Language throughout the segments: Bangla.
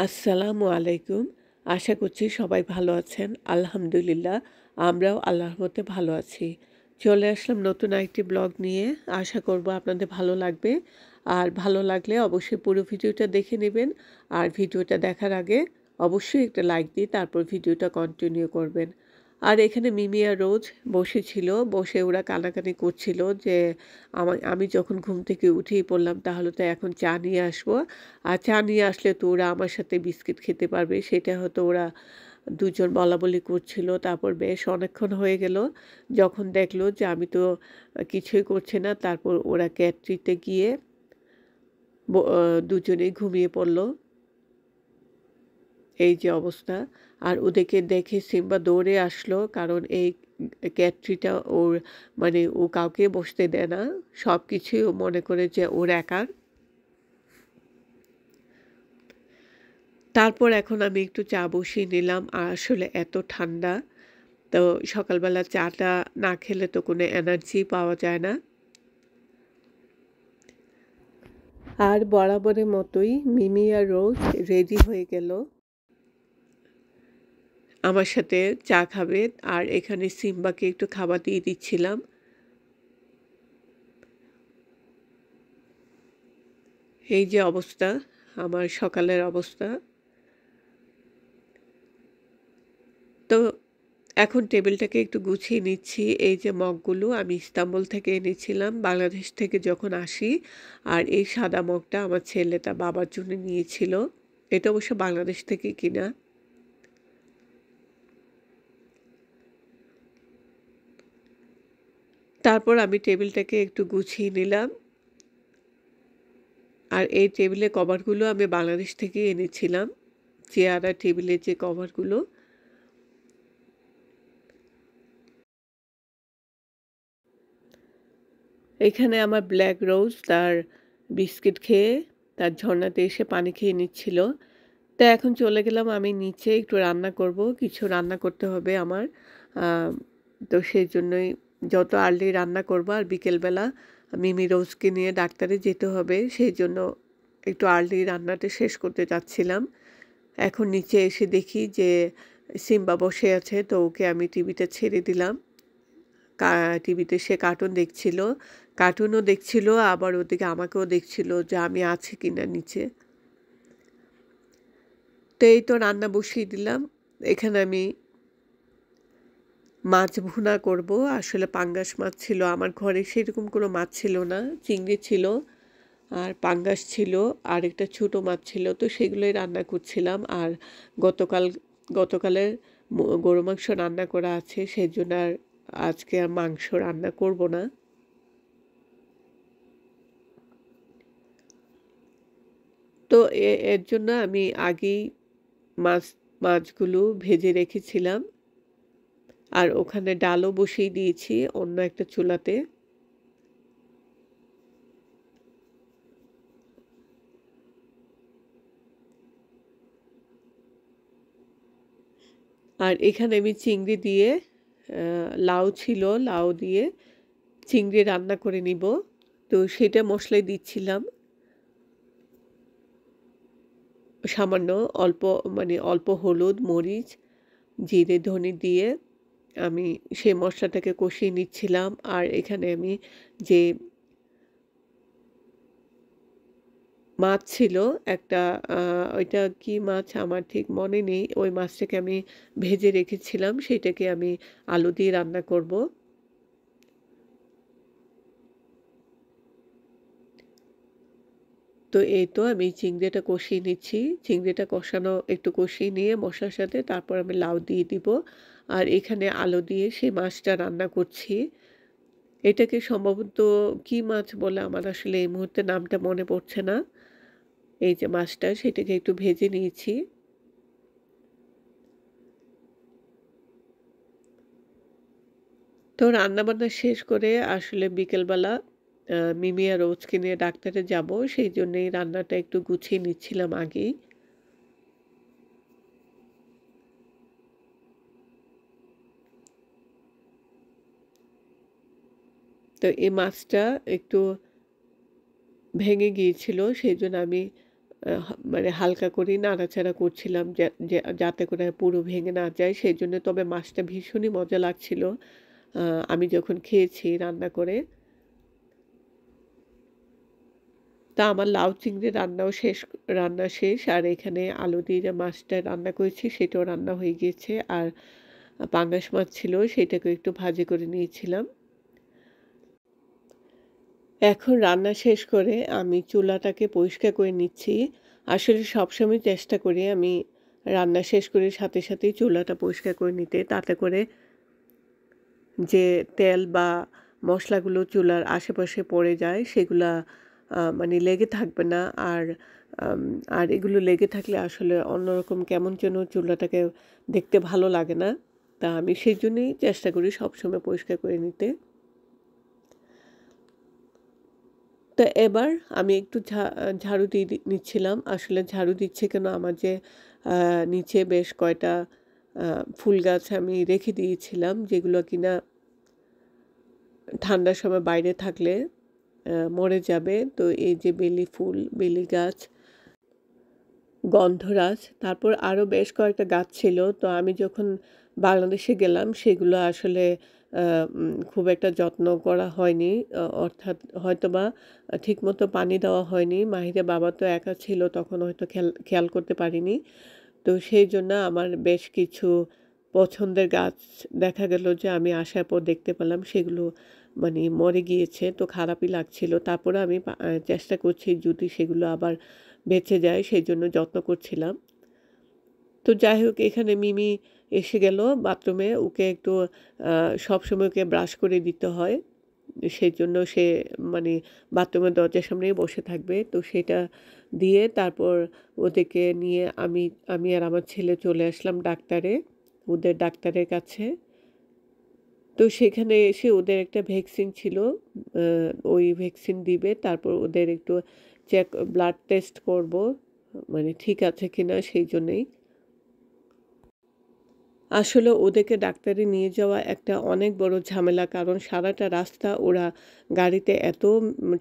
আসসালামু আলাইকুম। আশা করছি সবাই ভালো আছেন। আলহামদুলিল্লাহ, আমরাও আল্লাহর রহমতে ভালো আছি। চলে আসলাম নতুন আরেকটি ব্লগ নিয়ে। আশা করব আপনাদের ভালো লাগবে। আর ভালো লাগলে অবশ্যই পুরো ভিডিওটা দেখে নেবেন। আর ভিডিওটা দেখার আগে অবশ্যই একটা লাইক দিয়ে তারপর ভিডিওটা কন্টিনিউ করবেন। আর এখানে মিমি আর রোজ বসেছিল। বসে ওরা কানাকানি করছিল যে আমি যখন ঘুম থেকে উঠেই পড়লাম তাহলে তো এখন চা নিয়ে আসবো। আর চা নিয়ে আসলে তো ওরা আমার সাথে বিস্কিট খেতে পারবে। সেটা হয়তো ওরা দুজন বলাবলি করছিল। তারপর বেশ অনেকক্ষণ হয়ে গেল। যখন দেখলো যে আমি তো কিছুই করছি না, তারপর ওরা ক্যাটরিতে গিয়ে ব দুজনেই ঘুমিয়ে পড়ল। এই যে অবস্থা। আর ওদেরকে দেখে সিম্বা দৌড়ে আসলো। কারণ এই ক্যাটরিটা ওর মানে ও কাউকে বসতে দেয় না। সবকিছুই ও মনে করে যে ওর একার। তারপর এখন আমি একটু চা বসিয়ে নিলাম। আর আসলে এত ঠান্ডা, তো সকালবেলা চাটা না খেলে তো কোনো এনার্জি পাওয়া যায় না। আর বরাবরের মতোই মিমি আর রোজ রেডি হয়ে গেল আমার সাথে চা খাবে। আর এখানে সিম্বাকে একটু খাবার দিয়ে দিচ্ছিলাম। এই যে অবস্থা, আমার সকালের অবস্থা। তো এখন টেবিলটাকে একটু গুছিয়ে নিচ্ছি। এই যে মগগুলো আমি ইস্তাম্বুল থেকে এনেছিলাম বাংলাদেশ থেকে যখন আসি। আর এই সাদা মগটা আমার ছেলে তার বাবার জন্য নিয়েছিল। এটা অবশ্য বাংলাদেশ থেকে কিনা। তারপর আমি টেবিলটাকে একটু গুছিয়ে নিলাম। আর এই টেবিলের কভারগুলো আমি বাংলাদেশ থেকে এনেছিলাম। চেয়ার আর টেবিলের যে কভারগুলো। এখানে আমার ব্ল্যাক রোজ তার বিস্কিট খেয়ে তার ঝর্ণাতে এসে পানি খেয়ে নিচ্ছিল। তো এখন চলে গেলাম আমি নিচে একটু রান্না করব। কিছু রান্না করতে হবে আমার। আ তো সেজন্যই যত আর্লি রান্না করব। আর বিকেলবেলা মিমি রোজকে নিয়ে ডাক্তারে যেতে হবে। সেইজন্য একটু আর্লি রান্নাটা শেষ করতে চাচ্ছিলাম। এখন নিচে এসে দেখি যে সিম্বা বসে আছে। তো ওকে আমি টিভিটা ছেড়ে দিলাম। কা টিভিতে সে কার্টুন দেখছিল। কার্টুনও দেখছিল, আবার ওদিকে আমাকেও দেখছিল যে আমি আছি কিনা নিচে। তো এই তো রান্না বসিয়ে দিলাম। এখানে আমি মাছ ভুনা করব। আসলে পাঙ্গাস মাছ ছিল আমার ঘরে, সেরকম কোনো মাছ ছিল না। চিংড়ি ছিল আর পাঙ্গাস ছিল আর একটা ছোট মাছ ছিল। তো সেগুলোই রান্না করছিলাম। আর গতকাল গতকালের গরু মাংস রান্না করা আছে, সেজন্য আর আজকে আর মাংস রান্না করব না। তো এর জন্য আমি আগেই মাছ মাছগুলো ভেজে রেখেছিলাম। আর ওখানে ডালও বসিয়ে দিয়েছি অন্য একটা চুলাতে। আর এখানে আমি চিংড়ি দিয়ে লাউ ছিল, লাউ দিয়ে চিংড়ি রান্না করে নিব। তো সেটা মশলায় দিচ্ছিলাম। সামান্য অল্প মানে অল্প হলুদ, মরিচ, জিরে, ধনে দিয়ে আমি সেই মশলাটাকে কষিয়ে নিচ্ছিলাম। আর এখানে আমি যে মাছ ছিল একটা, ওইটা কি মাছ আমার ঠিক মনে নেই। ওই মাছটাকে আমি ভেজে রেখেছিলাম। সেটাকে আমি আলু দিয়ে রান্না করব। তো এই তো আমি চিংড়িটা কষিয়ে নিচ্ছি। চিংড়িটা কষানো একটু কষিয়ে নিয়ে মশলার সাথে তারপর আমি লাউ দিয়ে দিব। আর এখানে আলু দিয়ে সেই মাছটা রান্না করছি। এটাকে সম্ভবত কি মাছ বলে আমার আসলে এই মুহূর্তে নামটা মনে পড়ছে না। এই যে মাছটা সেটাকে একটু ভেজে নিয়েছি। তো রান্নাবান্না শেষ করে আসলে বিকেলবেলা মিমি আর রোজকে নিয়ে ডাক্তারে যাব। সেইজন্যেই রান্নাটা একটু গুছিয়ে নিচ্ছিলাম আগেই। তো এই মাছটা একটু ভেঙে গিয়েছিল, সেইজন্য আমি মানে হালকা করে নাড়াচাড়া করছিলাম যাতে করে পুরো ভেঙে না যায় সেজন্য। তবে মাছটা ভীষণই মজা লাগছিল আমি যখন খেয়েছি রান্না করে। তা আমার লাউ চিংড়ি রান্না শেষ। আর এখানে আলু দিয়ে যে মাছটা রান্না করেছি সেটাও রান্না হয়ে গিয়েছে। আর পাঙ্গাস মাছ ছিল সেটাকেও একটু ভাজি করে নিয়েছিলাম। এখন রান্না শেষ করে আমি চুলাটাকে পরিষ্কার করে নিচ্ছি। আসলে সবসময় চেষ্টা করি আমি রান্না শেষ করে সাথে সাথেই চুলাটা পরিষ্কার করে নিতে। তাতে করে যে তেল বা মশলাগুলো চুলার আশেপাশে পড়ে যায় সেগুলা মানে লেগে থাকবে না। আর আম আর এগুলো লেগে থাকলে আসলে অন্যরকম কেমন যেন চুলাটাকে দেখতে ভালো লাগে না। তা আমি সেজন্যই চেষ্টা করি সবসময় পরিষ্কার করে নিতে। তো এবার আমি একটু ঝাড়ু দিয়ে নিচ্ছিলাম। আসলে ঝাড়ু দিচ্ছি কেন, আমার যে নিচে বেশ কয়টা আ ফুল গাছ আমি রেখে দিয়েছিলাম যেগুলো কিনা ঠান্ডার সময় বাইরে থাকলে মরে যাবে। তো এই যে বেলি ফুল, বেলি গাছ, গন্ধরাজ, তারপর আরও বেশ কয়েকটা গাছ ছিল। তো আমি যখন বাংলাদেশে গেলাম সেগুলো আসলে খুব একটা যত্ন করা হয়নি। অর্থাৎ হয়তোবা ঠিকমতো পানি দেওয়া হয়নি। মাহিরের বাবা তো একা ছিল তখন হয়তো খেয়াল করতে পারিনি। তো সেইজন্য আমার বেশ কিছু পছন্দের গাছ দেখা গেল যে আমি আসার পর দেখতে পেলাম সেগুলো মানে মরে গিয়েছে। তো খারাপই লাগছিল। তারপরে আমি চেষ্টা করছি যদি সেগুলো আবার বেঁচে যায় সেজন্য যত্ন করছিলাম। তো যাই হোক এখানে মিমি এসে গেল বাথরুমে। ওকে একটু সবসময় ওকে ব্রাশ করে দিতে হয়। সেজন্য সে মানে বাথরুমের দরজার সামনেই বসে থাকবে। তো সেটা দিয়ে তারপর ওদেরকে নিয়ে আমি আর আমার ছেলে চলে আসলাম ওদের ডাক্তারের কাছে। তো সেখানে এসে ওদের একটা ভ্যাকসিন ছিল। আ ওই ভ্যাকসিন দিবে। তারপর ওদের একটু ব্লাড টেস্ট করব। মানে ঠিক আছে কিনা সেইজন্যেই। আসলে ওদেরকে ডাক্তারে নিয়ে যাওয়া একটা অনেক বড় ঝামেলা। কারণ সারাটা রাস্তা ওরা গাড়িতে এত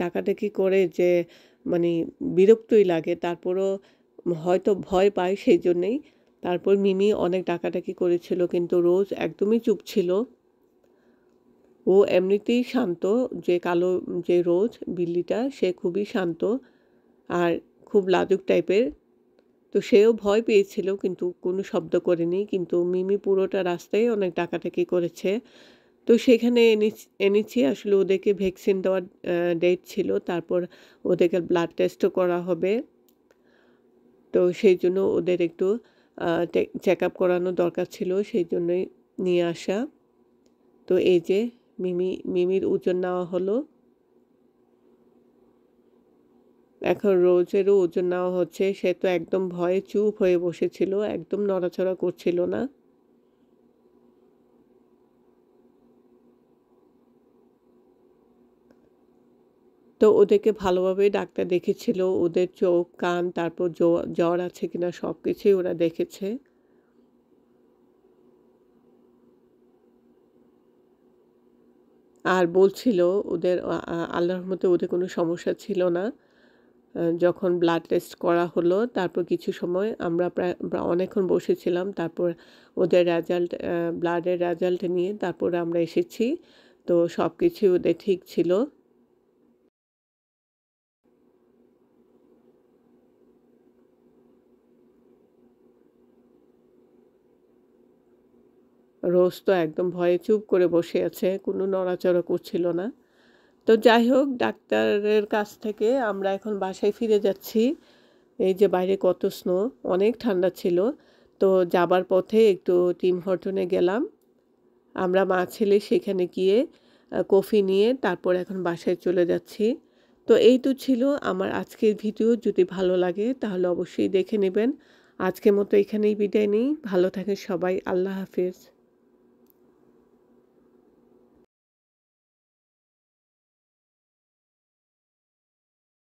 ডাকাডাকি করে যে মানে বিরক্তই লাগে। তারপরও হয়তো ভয় পায় সেইজন্যেই। তারপর মিমি অনেক ডাকাডাকি করেছিল কিন্তু রোজ একদমই চুপ ছিল। ও এমনিতেই শান্ত, যে কালো যে রোজ বিল্লিটা সে খুবই শান্ত আর খুব লাজুক টাইপের। তো সেও ভয় পেয়েছিল কিন্তু কোনো শব্দ করেনি। কিন্তু মিমি পুরোটা রাস্তায় অনেক ডাকাডাকি করেছে। তো সেখানে এনেছি আসলে ওদেরকে ভ্যাকসিন দেওয়ার ডেট ছিল। তারপর ওদেরকে ব্লাড টেস্টও করা হবে। তো সেইজন্য ওদের একটু আ চেকআপ করানো দরকার ছিল। সেইজন্যই নিয়ে আসা। তো এই যে মিমির ওজন নেওয়া হলো। এখন রোজেরও ওজন নেওয়া হচ্ছে। সে তো একদম ভয়ে চুপ হয়ে বসেছিল। একদম নড়াচড়া করছিল না। তো ওদেরকে ভালোভাবে ডাক্তার দেখেছিল। ওদের চোখ, কান, তারপর জ্বর আছে কিনা সবকিছুই ওরা দেখেছে। আর বলছিল ওদের আল্লাহর রহমতে ওদের কোনো সমস্যা ছিল না। যখন ব্লাড টেস্ট করা হলো তারপর কিছু সময় আমরা প্রায় অনেকক্ষণ বসেছিলাম। তারপর ওদের ব্লাডের রেজাল্ট নিয়ে তারপরে আমরা এসেছি। তো সবকিছুই ওদের ঠিক ছিল। রোজ তো একদম ভয়ে চুপ করে বসে আছে। কোনো নড়াচড়া করছিল না। তো যাই হোক ডাক্তারের কাছ থেকে আমরা এখন বাসায় ফিরে যাচ্ছি। এই যে বাইরে কত স্নো, অনেক ঠান্ডা ছিল। তো যাবার পথে একটু টিম হরটনে গেলাম। আমরা মা ছেলে সেখানে গিয়ে কফি নিয়ে তারপর এখন বাসায় চলে যাচ্ছি। তো এই তো ছিল আমার আজকের ভিডিও। যদি ভালো লাগে তাহলে অবশ্যই দেখে নেবেন। আজকের মতো এখানেই বিদায় নিই। ভালো থাকেন সবাই। আল্লাহ হাফেজ।